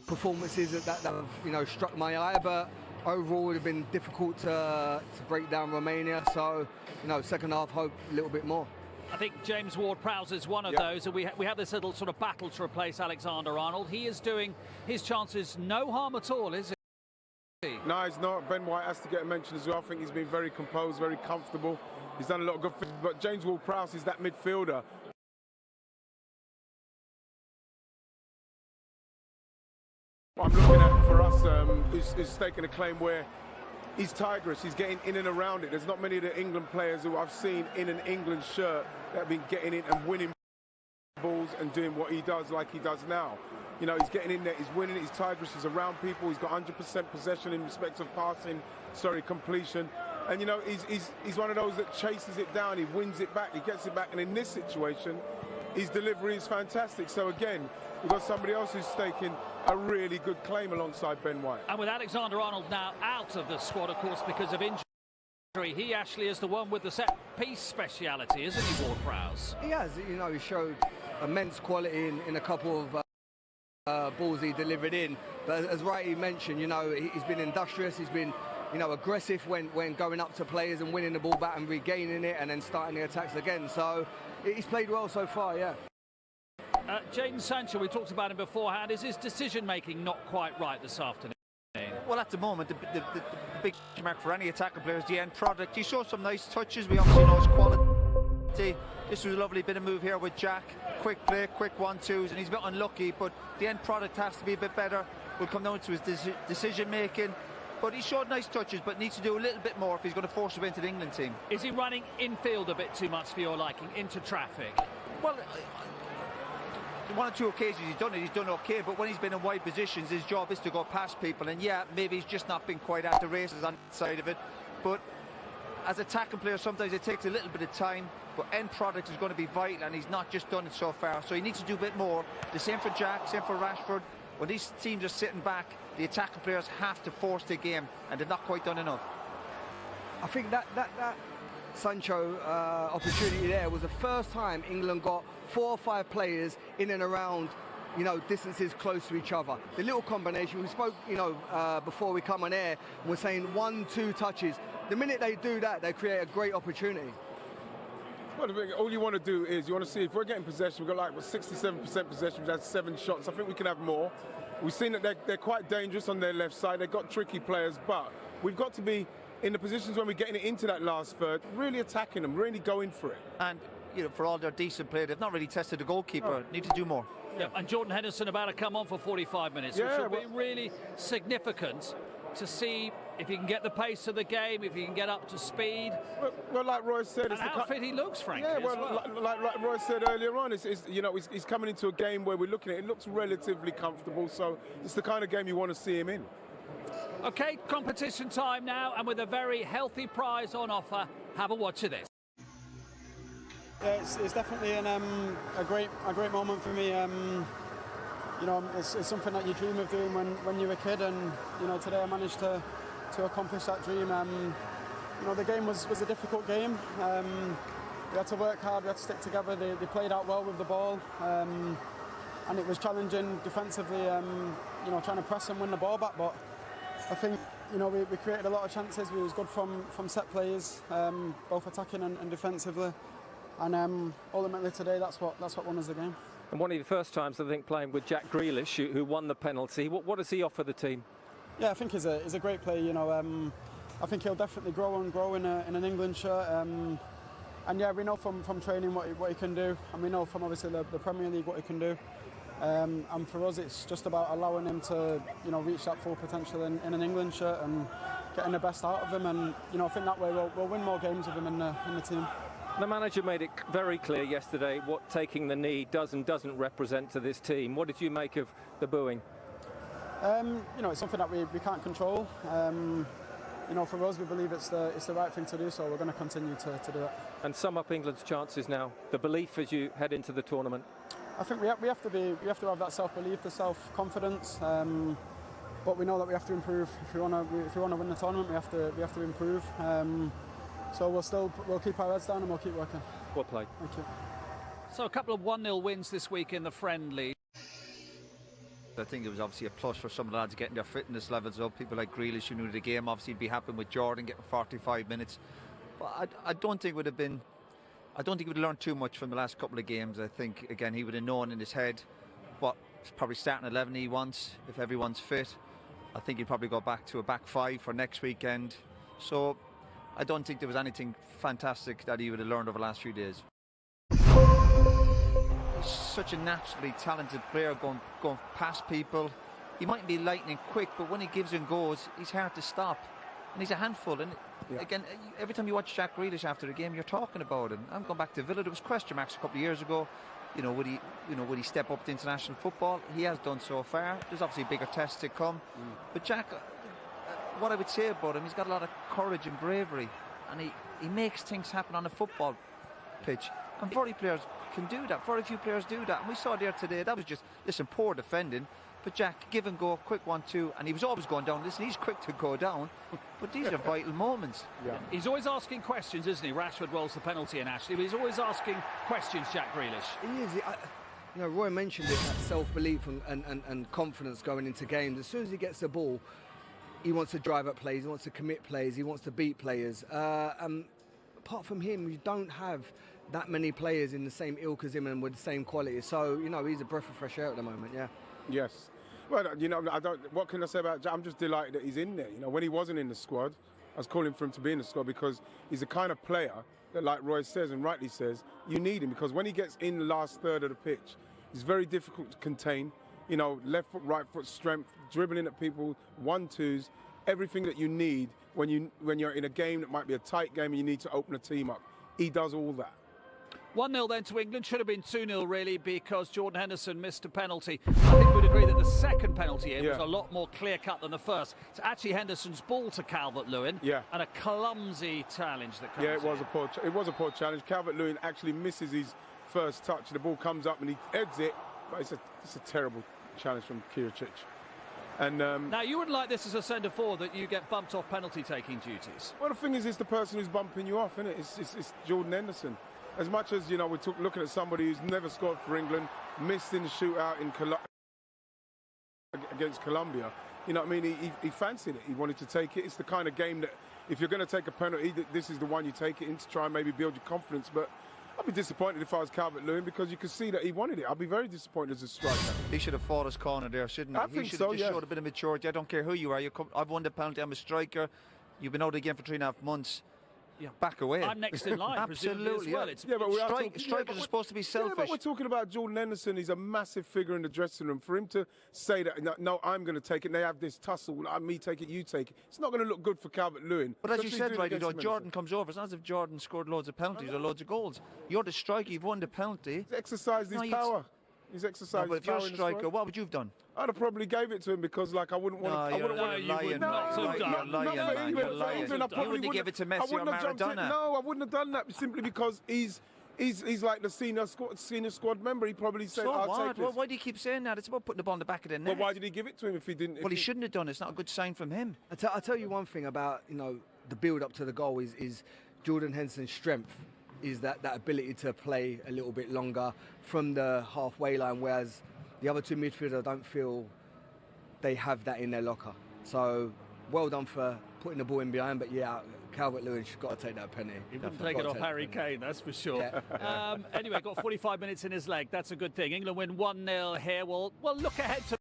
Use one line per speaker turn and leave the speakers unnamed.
performances that have, you know, struck my eye, but overall it would have been difficult to break down Romania. So, you know, second half, hope a little bit more.
I think James Ward-Prowse is one of those, and we have this little sort of battle to replace Alexander-Arnold. He is doing his chances no harm at all, is he?
No, he's not. Ben White has to get a mention as well. I think he's been very composed, very comfortable. He's done a lot of good things, but James Ward-Prowse is that midfielder. What I'm looking at for us is taking a claim where he's tigerish, he's getting in and around it. There's not many of the England players who I've seen in an England shirt that have been getting in and winning balls and doing what he does like he does now. You know, he's getting in there, he's winning, he's tigerish, he's around people, he's got 100% possession in respect of passing, completion. And, you know, he's one of those that chases it down, he wins it back, he gets it back. And in this situation, his delivery is fantastic. So again, we've got somebody else who's staking a really good claim alongside Ben White.
And with Alexander-Arnold now out of the squad, of course, because of injury, he actually is the one with the set-piece speciality, isn't he, Ward-Prowse?
He has, you know, he showed immense quality in a couple of balls he delivered in. But as rightly mentioned, you know, he's been industrious, he's been, you know, aggressive when going up to players and winning the ball back and regaining it and then starting the attacks again. So he's played well so far, yeah.
Jadon Sancho, we talked about him beforehand. Is his decision-making not quite right this afternoon?
Well, at the moment, the big mark for any attacking player is the end product. He showed some nice touches. We obviously know his quality. This was a lovely bit of move here with Jack. Quick play, quick 1-2s, and he's a bit unlucky, but the end product has to be a bit better. Will come down to his decision-making. But he showed nice touches, but needs to do a little bit more if he's going to force him into the England team.
Is he running infield a bit too much for your liking, into traffic?
Well, one or two occasions he's done okay, but when he's been in wide positions, his job is to go past people, and yeah, maybe he's just not been quite at the races on that side of it. But as attacking player, sometimes it takes a little bit of time, but end product is going to be vital, and he's not just done it so far, so he needs to do a bit more. The same for Jack, same for Rashford. When these teams are sitting back, the attacking players have to force the game, and they've not quite done enough.
I think that Sancho opportunity there was the first time England got 4 or 5 players in and around, you know, distances close to each other. The little combination, we spoke, you know, before we come on air, we're saying 1-2 touches. The minute they do that, they create a great opportunity.
Well, all you want to do is you want to see if we're getting possession. We've got like 67% possession. We've had 7 shots. I think we can have more. We've seen that they're quite dangerous on their left side. They've got tricky players, but we've got to be in the positions when we're getting it into that last third, really attacking them, really going for it.
And, you know, for all their decent play, they've not really tested the goalkeeper. Need to do more.
Yeah, and Jordan Henderson about to come on for 45 minutes, which will be really significant to see if he can get the pace of the game, if he can get up to speed.
Well, like Roy said,
and how fit he looks, frankly.
Yeah, well. Like Roy said earlier on, you know, he's coming into a game where we're looking at it looks relatively comfortable, so it's the kind of game you want to see him in.
Okay, competition time now, and with a very healthy prize on offer, have a watch of this.
Yeah, it's definitely a great moment for me. You know, it's something that you dream of doing when you're a kid, and you know, today I managed to accomplish that dream. You know, the game was a difficult game. We had to work hard, we had to stick together. They played out well with the ball, and it was challenging defensively. You know, trying to press and win the ball back, but I think, you know, we created a lot of chances. We was good from set players, both attacking and defensively. And ultimately today, that's what won us the game.
And one of the first times, I think, playing with Jack Grealish, who won the penalty. What does he offer the team?
Yeah, I think he's a great player. You know, I think he'll definitely grow in an England shirt. And yeah, we know from training what he can do, and we know from obviously the Premier League what he can do. And for us, it's just about allowing him to, you know, reach that full potential in an England shirt and getting the best out of him. And you know, I think that way we'll win more games with him in the team.
The manager made it very clear yesterday what taking the knee does and doesn't represent to this team. What did you make of the booing?
You know, it's something that we can't control. You know, for us, we believe it's the right thing to do, so we're going to continue to do it.
And sum up England's chances now, the belief as you head into the tournament.
I think we have to have that self-belief, the self-confidence. But we know that we have to improve. If we want to win the tournament, we have to improve. So we'll keep our heads down and we'll keep working.
Well played.
Thank you.
So a couple of 1-0 wins this week in the friendly.
I think it was obviously a plus for some of the lads getting their fitness levels up. People like Grealish, who knew the game, obviously would be happy with Jordan getting 45 minutes. But I don't think it would have been. I don't think he would have learned too much from the last couple of games. I think, again, he would have known in his head what probably starting 11 he wants if everyone's fit. I think he'd probably go back to a back five for next weekend. So I don't think there was anything fantastic that he would have learned over the last few days. He's such a naturally talented player, going past people. He might be lightning quick, but when he gives and goes, he's hard to stop. And he's a handful. And again, every time you watch Jack Grealish after a game, you're talking about him. I'm going back to Villa. There was question marks a couple of years ago. Would he step up to international football? He has done so far. There's obviously bigger tests to come. But Jack, what I would say about him, he's got a lot of courage and bravery, and he makes things happen on a football pitch. And very players can do that. Very few players do that. And we saw there today, that was just, listen, poor defending. But Jack, give and go, quick 1-2, and he was always going down. Listen, he's quick to go down, but these are vital moments.
Yeah. He's always asking questions, isn't he? Rashford rolls the penalty in, Ashley, but he's always asking questions, Jack Grealish.
He is. Roy mentioned it, that self-belief and confidence going into games. As soon as he gets the ball, he wants to drive up plays, he wants to commit plays, he wants to beat players. Apart from him, you don't have that many players in the same ilk as him and with the same quality. So, he's a breath of fresh air at the moment, yeah.
Yes. Well, I don't. What can I say about Jack? I'm just delighted that he's in there. When he wasn't in the squad, I was calling for him to be in the squad because he's the kind of player that, like Roy says and rightly says, you need him, because when he gets in the last third of the pitch, he's very difficult to contain. Left foot, right foot strength, dribbling at people, 1-2s, everything that you need when you're in a game that might be a tight game and you need to open a team up. He does all that.
1-0 then to England. Should have been 2-0 really, because Jordan Henderson missed a penalty. I think we'd agree that the second penalty was a lot more clear-cut than the first. It's actually Henderson's ball to Calvert-Lewin, and a clumsy challenge that comes
it was a poor challenge. Calvert-Lewin actually misses his first touch. The ball comes up and he heads it, but it's a terrible challenge from Kiricic. And
now, you wouldn't like this as a centre-forward, that you get bumped off penalty-taking duties.
Well, the thing is, it's the person who's bumping you off, isn't it? It's Jordan Henderson. As much as, we're looking at somebody who's never scored for England, missed in the shootout against Colombia, he fancied it. He wanted to take it. It's the kind of game that if you're going to take a penalty, this is the one you take it in to try and maybe build your confidence. But I'd be disappointed if I was Calvert-Lewin, because you could see that he wanted it. I'd be very disappointed as a striker.
He should have fought his corner there, shouldn't he?
I think
he should
so,
have just showed a bit of maturity. I don't care who you are. I've won the penalty. I'm a striker. You've been out again for 3.5 months. Yeah, back away.
I'm next in line.
Absolutely.
Well.
Strikers are supposed to be selfish.
Yeah, but we're talking about Jordan Henderson. He's a massive figure in the dressing room. For him to say that, no, I'm going to take it, and they have this tussle, me take it, you take it, it's not going to look good for Calvert-Lewin.
But as you said, right, Jordan comes over. It's not as if Jordan scored loads of penalties or loads of goals. You're the striker. You've won the penalty.
He's exercised his power. He's exercised his power.
But if you're a striker, what would you have done?
I'd have probably gave it to him, because, I wouldn't want to.
You're lying, man. You're lying. You wouldn't give it to Messi or Maradona.
No, I wouldn't have done that, simply because he's like the senior squad member. He probably said, I'll take this.
Why do you keep saying that? It's about putting the ball in the back of the net.
Well, why did he give it to him if he didn't?
Well, he shouldn't have done it. It's not a good sign from him.
I'll tell you one thing about, the build-up to the goal is Jordan Henderson's strength is that ability to play a little bit longer from the halfway line, whereas the other two midfielders, I don't feel they have that in their locker. So, well done for putting the ball in behind, but Calvert-Lewin's got to take that penalty.
He wouldn't take it off Harry Kane, that's for sure.
Yeah.
Anyway, got 45 minutes in his leg. That's a good thing. England win 1-0 here. We'll look ahead to